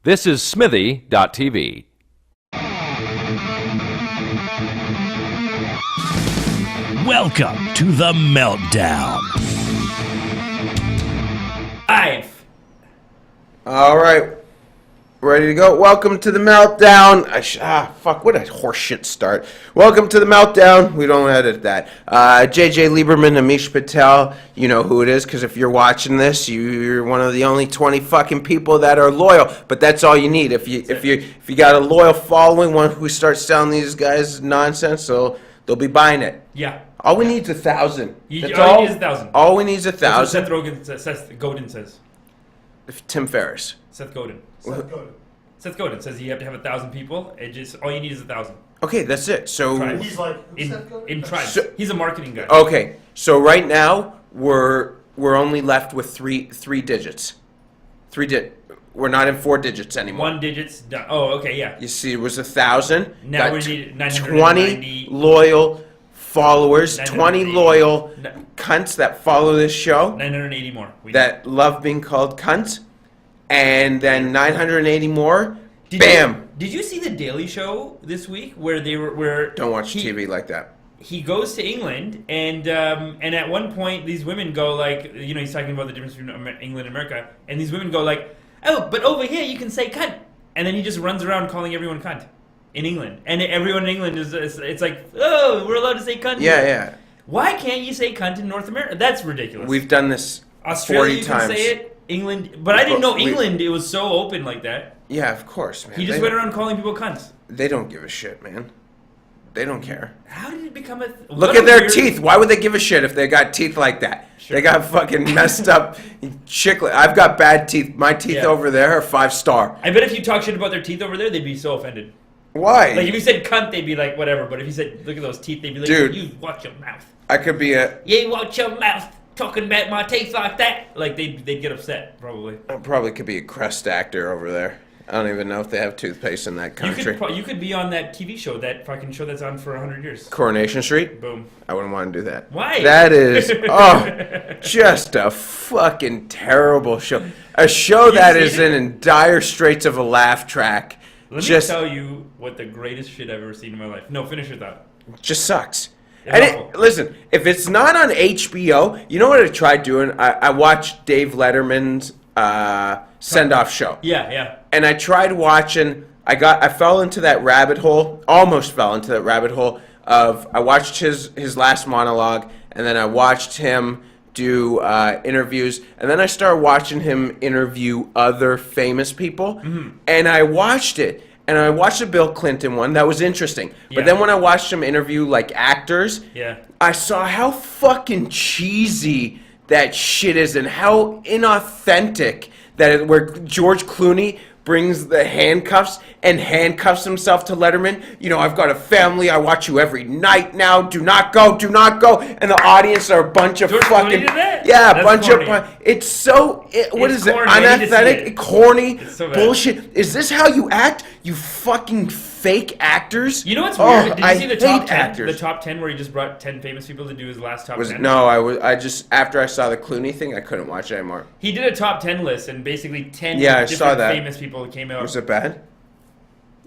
This is Smithy.tv. Welcome to the Meltdown. All right, ready to go. Welcome to the Meltdown. What a horseshit start. Welcome to the Meltdown. We don't edit that. JJ Lieberman, Amish Patel. You know who it is, because if you're watching this, you're one of the only 20 fucking people that are loyal. But that's all you need. If you got a loyal following, one who starts selling these guys nonsense, they'll be buying it. Yeah. All we need is 1,000. All we need is 1,000. All we need is 1,000. That's what Seth Rogen says. Seth Godin says. Tim Ferriss. Seth Godin. Seth Godin says you have to have 1,000 people. It just all you need is 1,000. Okay, that's it. So Tribes. He's like in tribes. So- He's a marketing guy. okay, so right now we're only left with three digits. We're not in 4 digits anymore. 1 digit's done. Oh, okay, yeah. You see, it was 1,000. Now got we need 20 loyal followers, 20 980. loyal cunts that follow this show 980 more. that love being called cunts, and then 980 more. Did Bam! Did you see the Daily Show this week where they were Don't watch TV like that. He goes to England, and at one point these women go like, he's talking about the difference between England and America, and these women go like, oh, but over here you can say cunt, and then he just runs around calling everyone cunt in England, and everyone in England it's like, oh, we're allowed to say cunt. Yeah, yeah. Why can't you say cunt in North America? That's ridiculous. We've done this Australia 40 you times. can say it. England, but I didn't know England. It was so open like that. Yeah, of course, man. He just went around calling people cunts. They don't give a shit, man. They don't care. How did it become a? Look at their teeth. Why would they give a shit if they got teeth like that? Sure. They got fucking messed up chiclet. I've got bad teeth. My teeth over there are 5-star. I bet if you talk shit about their teeth over there, they'd be so offended. Why? Like if you said cunt, they'd be like whatever. But if you said look at those teeth, they'd be like, dude, you watch your mouth. I could be You watch your mouth talking about my teeth like that. Like they'd get upset probably. I probably could be a crest actor over there. I don't even know if they have toothpaste in that country. You could be on that TV show, that fucking show that's on for 100 years. Coronation Street? Boom. I wouldn't want to do that. Why? That is, just a fucking terrible show. A show that is in dire straits of a laugh track. Let me tell you what the greatest shit I've ever seen in my life. No, finish your thought. Just sucks. It's And listen, if it's not on HBO, you know what I tried doing? I watched Dave Letterman's send-off show. Yeah. And I tried watching. I fell into that rabbit hole. Almost fell into that rabbit hole of I watched his last monologue, and then I watched him do interviews, and then I started watching him interview other famous people, and I watched it. And I watched the Bill Clinton one. That was interesting. But then when I watched him interview like actors, I saw how fucking cheesy that shit is and how inauthentic that where George Clooney brings the handcuffs and handcuffs himself to Letterman. I've got a family. I watch you every night now. Do not go. Do not go. And the audience are a bunch of George fucking... Clooney did that? Yeah, That's bunch corny. of... It's so... what is it? corny. I need to see Unathletic? it. Corny? It's so bad. Bullshit? Is this how you act? You fucking fake actors? You know what's weird? Did you see the top 10? Actors. The top 10 where he just brought 10 famous people to do his last top 10? No, I just... After I saw the Clooney thing, I couldn't watch it anymore. He did a top 10 list, and basically 10 I different saw that. famous people came out. Was it bad?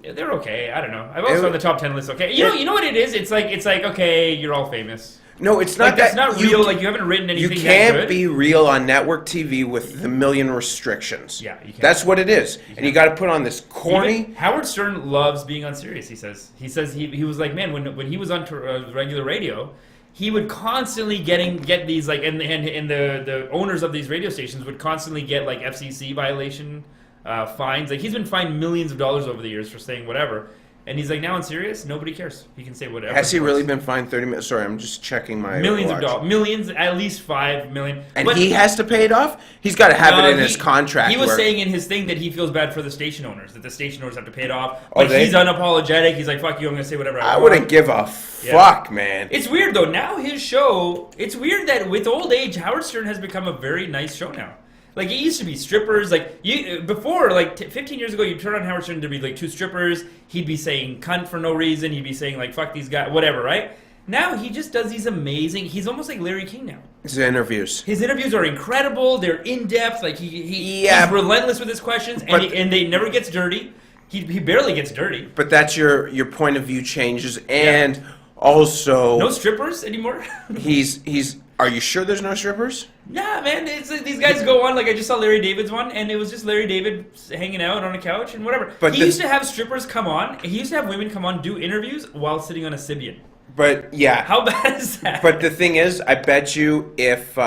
Yeah, they're okay. I don't know. I've also on the top 10 list. Okay, you know what it is? It's like okay, you're all famous. No, it's not Like that's that. not real. Like you haven't written anything. You that can't good. be real on network TV with the million restrictions. Yeah, you can't. That's what it is, and you got to put on this corny. Even Howard Stern loves being on Sirius. He says he was like, man, when he was on regular radio, he would constantly get these like and the owners of these radio stations would constantly get like FCC violation fines. Like he's been fined millions of dollars over the years for saying whatever. And he's like, now on Sirius, nobody cares. He can say whatever. Has he really been fined 30 minutes? Sorry, I'm just checking my millions watch. of dollars, millions, at least 5 million. And But he has to pay it off? He's got to have it in his contract. He was saying in his thing that he feels bad for the station owners, that the station owners have to pay it off. Oh, But he's unapologetic. He's like, fuck you, I'm going to say whatever I want. I wouldn't give a fuck, man. It's weird, though. Now his show, it's weird that with old age, Howard Stern has become a very nice show now. Like, it used to be strippers. Like, before, 15 years ago, you'd turn on Howard Stern, there'd be, like, 2 strippers. He'd be saying cunt for no reason. He'd be saying, like, fuck these guys, whatever, right? Now, he just does these amazing... He's almost like Larry King now. His interviews. His interviews are incredible. They're in depth. Like he's Yeah, relentless with his questions, and they never gets dirty. He barely gets dirty. But that's your point of view changes, and also no strippers anymore. he's. Are you sure there's no strippers? Yeah, man. These guys go on. Like I just saw Larry David's one, and it was just Larry David hanging out on a couch and whatever. But he used to have strippers come on. He used to have women come on, do interviews while sitting on a Sybian. But yeah, how bad is that? But the thing is, I bet you if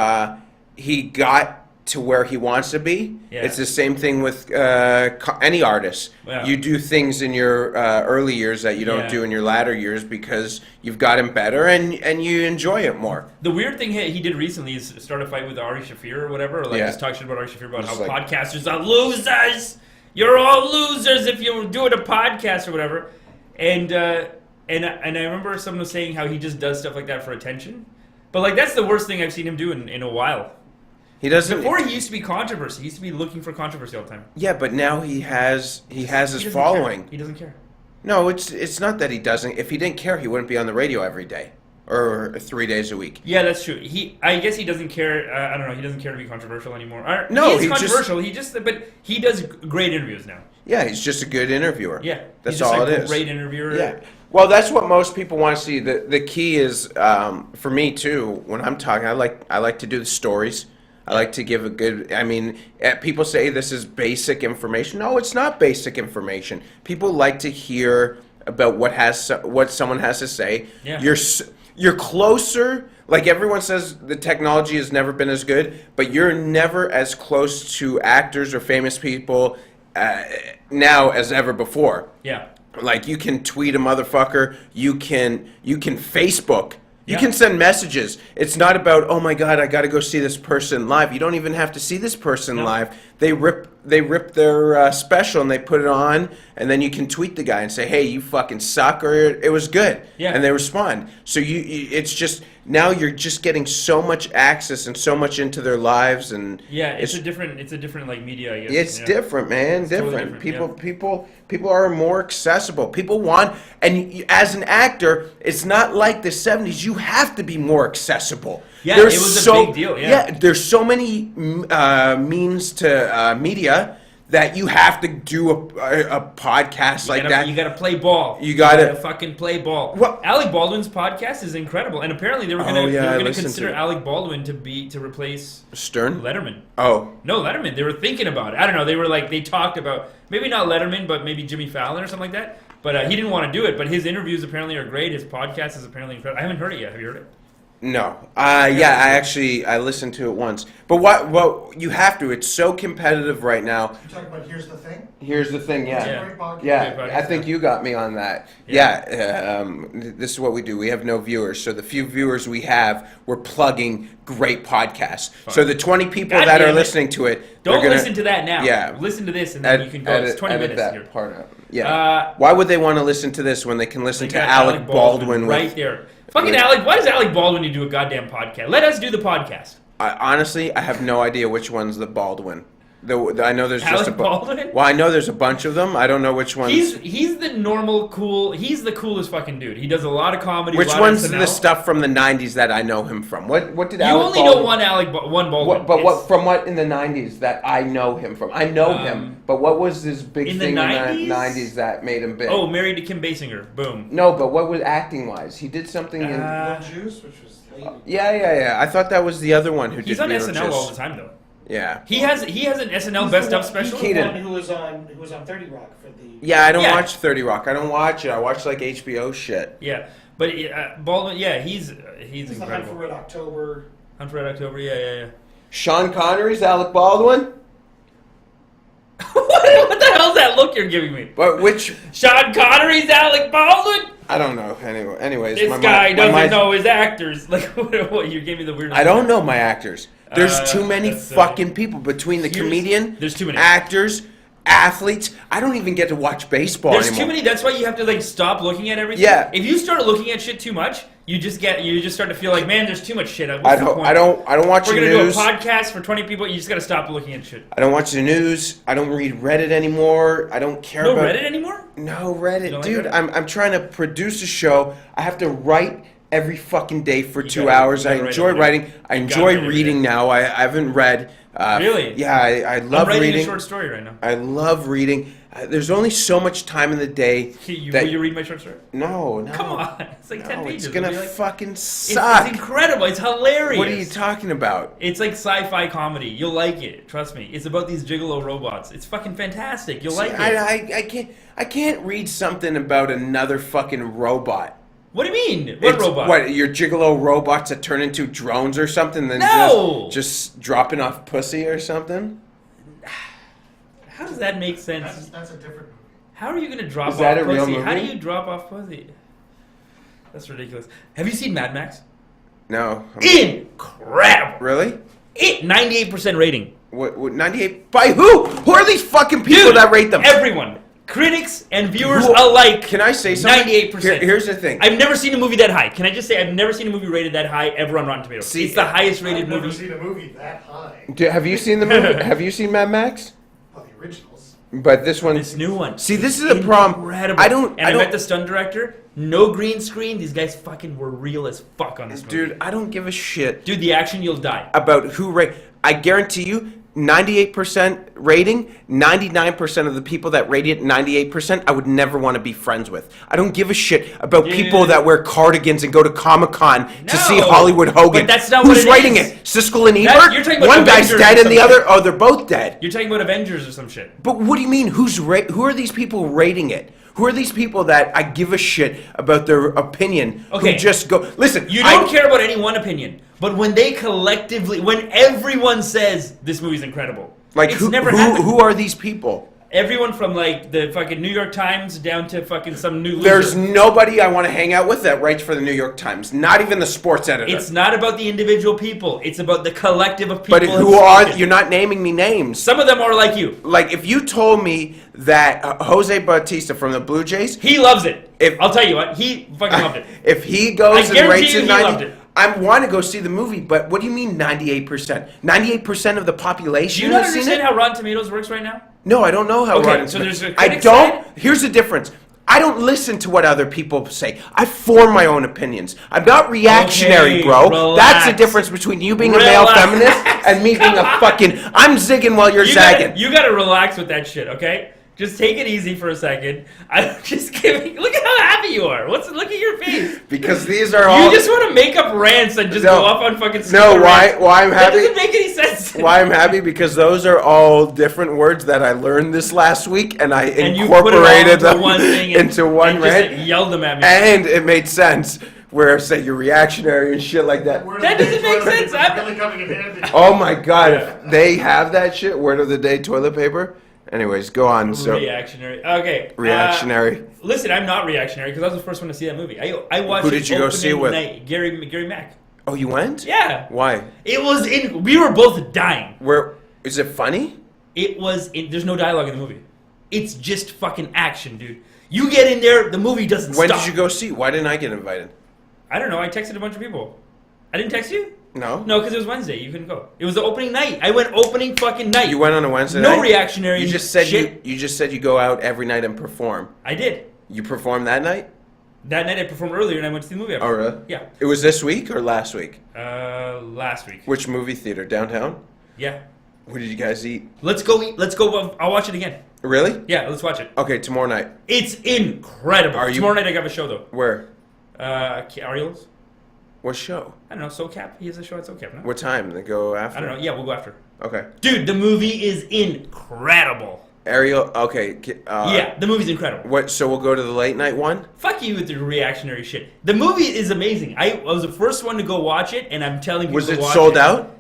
he got to where he wants to be, it's the same thing with any artist. Yeah. You do things in your early years that you don't do in your latter years because you've gotten better and you enjoy it more. The weird thing he did recently is start a fight with Ari Shaffir or whatever, or like just talk shit about Ari Shaffir about how podcasters are losers. You're all losers if you're doing a podcast or whatever. And I remember someone was saying how he just does stuff like that for attention. But like that's the worst thing I've seen him do in a while. He doesn't. Before he used to be controversy. He used to be looking for controversy all the time. Yeah, but now he has his following. Care. He doesn't care. No, it's not that he doesn't. If he didn't care, he wouldn't be on the radio every day or 3 days a week. Yeah, that's true. I guess he doesn't care. I don't know. He doesn't care to be controversial anymore. No, he's controversial. But he does great interviews now. Yeah, he's just a good interviewer. Yeah, that's all it is. Great interviewer. Yeah. Well, that's what most people want to see. The key is for me too. When I'm talking, I like to do the stories. I like to give a good. I mean, people say this is basic information. No, it's not basic information. People like to hear about what someone has to say. Yeah. You're closer. Like everyone says, the technology has never been as good, but you're never as close to actors or famous people now as ever before. Yeah. Like you can tweet a motherfucker. You can Facebook. You can send messages. It's not about, oh my God, I got to go see this person live. You don't even have to see this person live. They rip their special and they put it on, and then you can tweet the guy and say, hey, you fucking suck, or it was good. Yeah. And they respond. So it's just, now you're just getting so much access and so much into their lives, and it's a different like media, I guess. It's different, man. It's different. People are more accessible. People want, and as an actor, it's not like the 70s. You have to be more accessible. Yeah, it was a big deal. Yeah, there's so many means to media that you have to do a podcast that. You got to play ball. You got to fucking play ball. Well, Alec Baldwin's podcast is incredible, and apparently they were going to consider Alec Baldwin to replace Stern, Letterman. Oh no, Letterman. They were thinking about it. I don't know. They talked about maybe not Letterman, but maybe Jimmy Fallon or something like that. But he didn't want to do it. But his interviews apparently are great. His podcast is apparently incredible. I haven't heard it yet. Have you heard it? No. I listened to it once. But what you have to. It's so competitive right now. You're talking about Here's the Thing? Here's the Thing, yeah. That's a great podcast. Yeah, I think you got me on that. Yeah, this is what we do. We have no viewers. So the few viewers we have, we're plugging great podcasts. Fine. So the 20 people that are listening to it, don't listen to that now. Yeah. Listen to this and then you can go. It's 20 minutes that here. Part out. Yeah. Why would they want to listen to this when they can listen to Alec Baldwin right there? Fucking Alec, why does Alec Baldwin need to do a goddamn podcast? Let us do the podcast. Honestly, I have no idea which one's the Baldwin. I know there's Alec just a Baldwin? Well, I know there's a bunch of them. I don't know which ones. He's the normal cool. He's the coolest fucking dude. He does a lot of comedy. Which one's the stuff from the '90s that I know him from? What did Alec Baldwin? You only know one Baldwin. What in the '90s that I know him from? I know him, but what was this big thing in the '90s that made him big? Oh, Married to Kim Basinger. Boom. No, but what was acting wise? He did something in Juice, which was late. Yeah. I thought that was the other one who did. He's on SNL all the time though. Yeah. He has an SNL Best Of special. He's the one who was on 30 Rock for the. Yeah, I don't watch 30 Rock. I don't watch it. I watch like HBO shit. Yeah, but Baldwin. Yeah, he's He's incredible. the Hunt for Red October. Hunt for Red October. Yeah. Sean Connery's Alec Baldwin. What the hell's that look you're giving me? But which Sean Connery's Alec Baldwin? I don't know. Anyways, this guy doesn't know his actors. Like, what? You gave me the weirdest. I don't know my actors. There's too many fucking people between the comedian. There's too many actors, athletes. I don't even get to watch baseball anymore. There's too many. That's why you have to like stop looking at everything. Yeah. If you start looking at shit too much, you just start to feel like, man, there's too much shit. I don't watch the news. We're gonna do a podcast for 20 people. You just gotta stop looking at shit. I don't watch the news. I don't read Reddit anymore. I don't care about Reddit anymore. No Reddit, like dude. Reddit? I'm trying to produce a show. I have to write every fucking day for You 2 gotta- hours. you I gotta enjoy write writing. I You enjoy gotta write every reading day. now. I haven't read. Really? Yeah, I I'm love writing reading. a short story right now. I love reading. There's only so much time in the day. Will you read my short story? No. Come on, it's like 10 No, pages. it's gonna It'll be like- fucking It's suck. incredible. It's hilarious. What are you talking about? It's like sci-fi comedy. You'll like it. Trust me. It's about these gigolo robots. It's fucking fantastic. You'll like it. I can't read something about another fucking robot. What do you mean? What robot? What, your gigolo robots that turn into drones or something? Then No! just dropping off pussy or something? How does that make sense? That's a different movie. How are you going to drop Is off that a real pussy? How do movie? you drop off pussy? That's ridiculous. Have you seen Mad Max? No. Incredible. Really? 98% rating. What 98? By who? Who are these fucking people that rate them? Everyone. Critics and viewers Who- alike. Can I say something? 98%. Here's the thing. I've never seen a movie that high. Can I just say I've never seen a movie rated that high ever on Rotten Tomatoes. See, it's the highest rated I've never movie. seen a movie that high. Have you seen the movie? Have you seen Mad Max? Well, the originals. But this one. This new one. See, this is a problem. Incredible. I don't. And I met the stunt director. No green screen. These guys fucking were real as fuck on this movie. Dude, I don't give a shit Dude, the action, you'll die. about who rate. I guarantee you, 98% rating, 99% of the people that rate it 98%, I would never want to be friends with. I don't give a shit about people that wear cardigans and go to Comic-Con to see No. Hollywood Hogan. But that's not Who's what it rating is. it? Siskel and That- Ebert? you're talking about One guy's Avengers dead or and the something. other, they're both dead. You're talking about Avengers or some shit. But what do you mean? Who are these people rating it? Who are these people that I give a shit about their opinion? Okay. Who just go, listen, You don't care about any one opinion. But when they collectively, when everyone says this movie's incredible, like it's who, never happened. who are these people? Everyone from like the fucking New York Times down to fucking some new loser. There's nobody I want to hang out with that writes for the New York Times. Not even the sports editor. It's not about the individual people. It's about the collective of people. But who are, you're not naming me names. Some of them are like you. Like, if you told me that Jose Bautista from the Blue Jays, He loves it. If- I'll tell you what, he fucking loved it. if he goes I and guarantee rates you it he 90, loved it. I want to go see the movie, but what do you mean 98%? 98% of the Do population you not has seen understand it? how Rotten Tomatoes works right now? No, I don't know how Okay, Rotten so Tomatoes- there's a I critic don't. side? Here's the difference. I don't listen to what other people say. I form my own opinions. I'm not reactionary, Okay, bro. relax. That's the difference between you being a male Relax. feminist and me being a fucking. I'm zigging while you're zagging. You gotta relax with that shit, okay? Just take it easy for a second. I'm just kidding. Look at how happy you are. Look at your face. Because these are all. You just want to make up rants and just No. go off on fucking. No, stupid why rants. I'm That happy. doesn't make any sense. Why I'm happy because those are all different words that I learned this last week, and I And you put it all incorporated into them one thing and, into one and just rant, yelled them at me. and it made sense. Where say you're reactionary and shit like that. Word That of the doesn't day make toilet sense. paper is I'm- really coming in handy. Oh my god, if they have that shit, word of the day, toilet paper. Anyways, go on. So Reactionary. Okay. reactionary. Listen, I'm not reactionary because I was the first one to see that movie. I watched. Who did you go see it with? Night. Gary Mack. Oh, you went? Yeah. Why? It was in. We were both dying. Where is it funny? It was. There's no dialogue in the movie. It's just fucking action, dude. You get in there, the movie doesn't When stop. did you go see? Why didn't I get invited? I don't know. I texted a bunch of people. I didn't text you? No. No, because it was Wednesday. You couldn't go. It was the opening night. I went opening fucking night. You went on a Wednesday No night? reactionary You just said shit. you just said you go out every night and perform. I did. You performed that night? That night I performed earlier and I went to see the movie. Oh, really? Yeah. It was this week or last week? Last week. Which movie theater? Downtown? Yeah. What did you guys eat? Let's go eat. Let's go. I'll watch it again. Really? Yeah, let's watch it. Okay, tomorrow night. It's incredible. Are you- Tomorrow night I have a show though. Where? Ariel's? What show? I don't know. SoCap. He has a show at SoCap. No? What time? They go after? I don't know. Yeah, we'll go after. Okay. Dude, the movie is incredible. Ariel. Okay. Yeah, the movie's incredible. What? So we'll go to the late night one. Fuck you with your reactionary shit. The movie is amazing. I was the first one to go watch it, and I'm telling you, Was it watch sold out?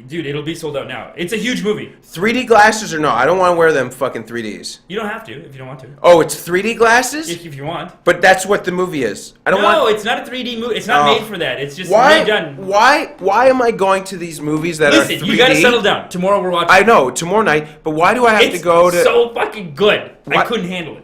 Dude, it'll be sold out now. It's a huge movie. 3D glasses or no? I don't want to wear them fucking 3Ds. You don't have to if you don't want to. Oh, it's 3D glasses? If you want. But that's what the movie is. I don't No, want. it's not a 3D movie. It's not Oh. made for that. It's just Why? redone. Why am I going to these movies that are 3D? Listen, you gotta settle down. Tomorrow we're watching. I know tomorrow night, but why do I have It's to go to? so fucking good. I What? couldn't handle it.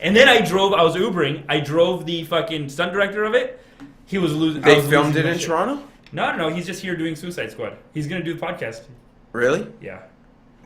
And then I was Ubering. I drove the fucking stunt director of it. He was losing. I They was filmed losing it my in shit. Toronto? No. He's just here doing Suicide Squad. He's gonna do the podcast. Really? Yeah.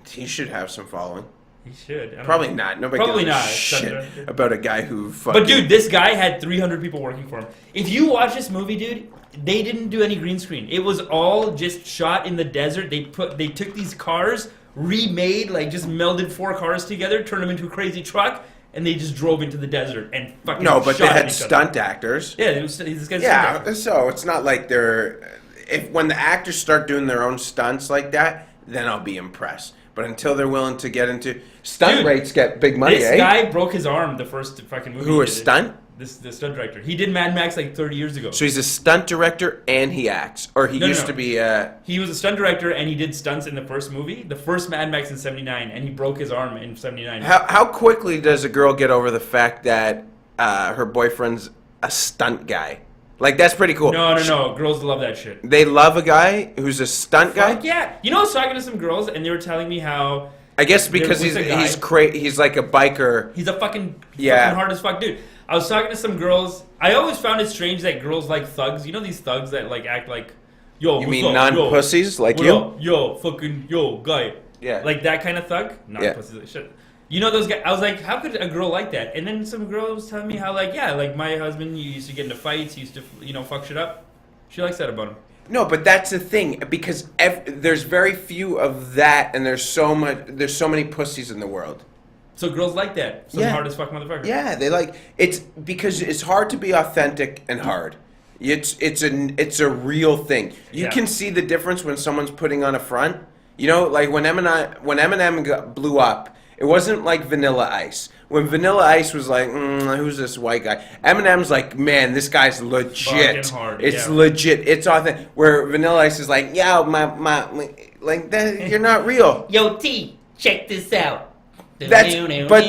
He should have some following. He should. I don't Probably know. not. Nobody Probably gives a not. shit about a guy who fucking... But dude, this guy had 300 people working for him. If you watch this movie, dude, they didn't do any green screen. It was all just shot in the desert. They took these cars, remade, like just melded 4 cars together, turned them into a crazy truck, and they just drove into the desert and fucking No, but they shot had each other. stunt actors. Yeah, this guy's Yeah, so it's not like they're... When the actors start doing their own stunts like that, then I'll be impressed. But until they're willing to get into... Stunt Dude, rates get big money, This guy broke his arm the first fucking movie. Who, a stunt? The stunt director. He did Mad Max like 30 years ago. So he's a stunt director and he acts. Or he used to be... He was a stunt director and he did stunts in the first movie, the first Mad Max in 79, and he broke his arm in 79. How quickly does a girl get over the fact that her boyfriend's a stunt guy? Like, that's pretty cool. No. Girls love that shit. They love a guy who's a stunt guy? Fuck yeah. You know, I was talking to some girls and they were telling me how... I guess because he's like a biker. He's a fucking Yeah. hard as fuck dude. I was talking to some girls. I always found it strange that girls like thugs. You know these thugs that like act like, yo, You what's mean up? non-pussies like What you? up? Yo, fucking, yo, guy. Yeah. Like that kind of thug? Non-pussies like shit. You know those guys? I was like, how could a girl like that? And then some girl was telling me how like, yeah, like my husband used to get into fights, he used to, fuck shit up. She likes that about him. No, but that's the thing, because there's very few of that, and there's so many pussies in the world. So girls like that. Some hard as fuck motherfucker. Yeah, they like it's because it's hard to be authentic and hard. It's a real thing. You can see the difference when someone's putting on a front. You know, like when Eminem blew up, it wasn't like Vanilla Ice. When Vanilla Ice was like, who's this white guy? Eminem's like, man, this guy's legit. Fucking hard, It's yeah. legit. It's authentic. Where Vanilla Ice is like, yo, my like that. You're not real. Yo, T, check this out. That's- but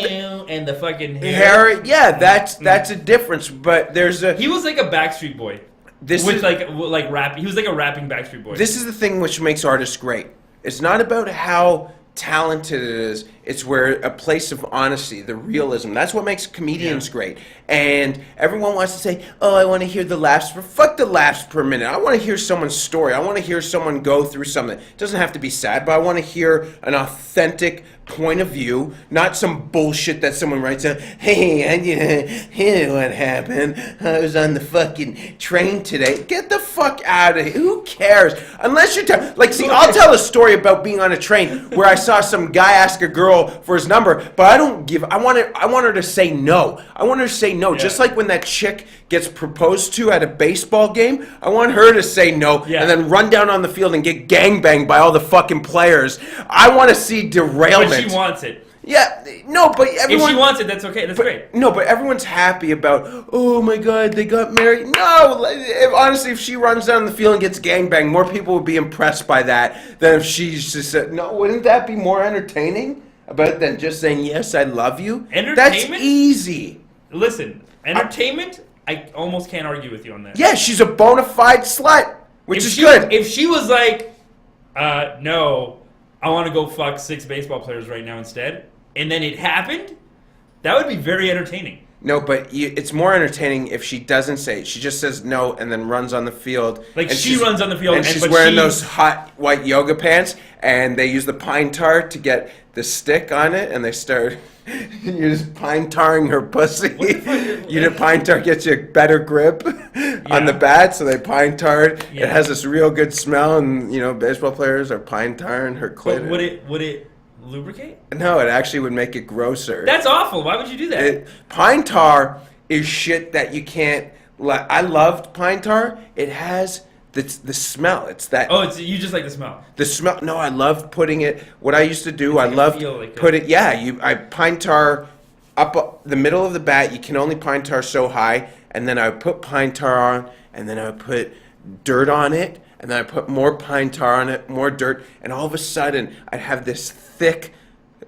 and the fucking Harry, yeah, that's a difference. But there's a He was like a Backstreet Boy. this With is like rap. He was like a rapping Backstreet Boy. this is the thing which makes artists great. It's not about how talented it is. It's where a place of honesty, the realism. That's what makes comedians great. And everyone wants to say, "Oh, I want to hear the laughs." Fuck the laughs per minute. I want to hear someone's story. I want to hear someone go through something. It doesn't have to be sad, but I want to hear an authentic point of view, not some bullshit that someone writes out. Hey, what happened? I was on the fucking train today. Get the fuck out of here. Who cares? Unless you're I'll tell a story about being on a train where I saw some guy ask a girl for his number, but I want her to say no. I want her to say no. Yeah. Just like when that chick gets proposed to at a baseball game, I want her to say no and then run down on the field and get gangbanged by all the fucking players. I want to see derailment. But she wants it. Yeah, no, but everyone... If she wants it, that's okay. That's great. No, but everyone's happy about, oh my god, they got married. No, honestly, if she runs down the field and gets gangbanged, more people would be impressed by that than if she just said, no, wouldn't that be more entertaining than just saying, yes, I love you? Entertainment? That's easy. Listen, entertainment, I almost can't argue with you on that. Yeah, she's a bona fide slut, which is good. If she was like, no, I want to go fuck 6 baseball players right now instead, and then it happened, that would be very entertaining. No, but it's more entertaining if she doesn't say it. She just says no and then runs on the field. Like, and she runs on the field, and she's but wearing those hot white yoga pants, and they use the pine tar to get the stick on it, and they start... You're just pine tarring her pussy. Pine tar gets you a better grip on the bat, so they pine tar it. Yeah. It has this real good smell, and baseball players are pine tarring her clit. But would it lubricate? No, it actually would make it grosser. That's awful. Why would you do that? Pine tar is shit that you can't. I loved pine tar. It has the smell. It's that. Oh, you just like the smell. The smell. No, I loved putting it. What I used to do, I like loved feel like put it. Yeah, I pine tar up the middle of the bat. You can only pine tar so high, and then I would put pine tar on, and then I would put dirt on it, and then I put more pine tar on it, more dirt, and all of a sudden I'd have this thick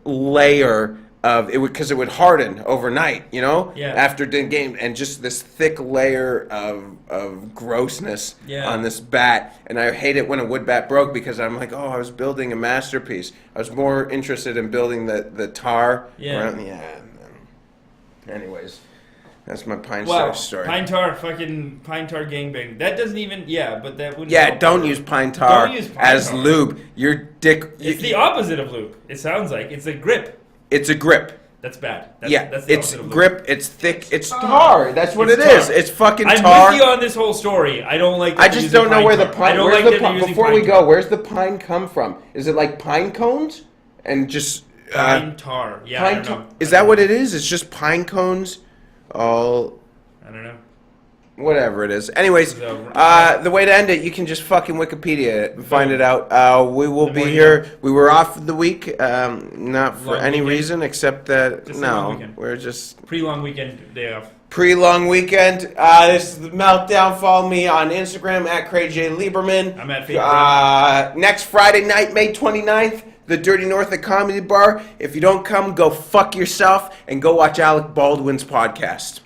layer of it because it would harden overnight, after the game, and just this thick layer of grossness on this bat. And I hate it when a wood bat broke because I'm like, oh, I was building a masterpiece. I was more interested in building the tar. Anyways, that's my pine tar story. Pine tar gangbang. That doesn't even, but that wouldn't. Yeah, don't use pine tar Don't use pine as tar. lube. Your dick. It's the opposite of lube. It sounds like it's a grip. It's a grip. That's bad. That's the It's opposite of grip. It's thick. It's tar. That's what It's it is. tar. It's fucking I'm tar. with you on this whole story. I don't like. That I they're just using don't know where the tar. pine. I don't Where's like the that they're pine? using Before pine we tar. go, where's the pine come from? Is it like pine cones and just Pine tar. Yeah, I pine? don't know. Is that what it is? It's just pine cones. All I don't know. whatever it is. Anyways, So, the way to end it, you can just fucking Wikipedia it and find it out. We will The be more you here. know. We were off the week, not for Long any weekend? reason except that Just a long no, weekend. we're just Pretty long weekend day off. pre-long weekend. This is the Meltdown. Follow me on Instagram at CraigJLieberman. I'm at Fake next Friday night, May 29th, the Dirty North at Comedy Bar. If you don't come, go fuck yourself and go watch Alec Baldwin's podcast.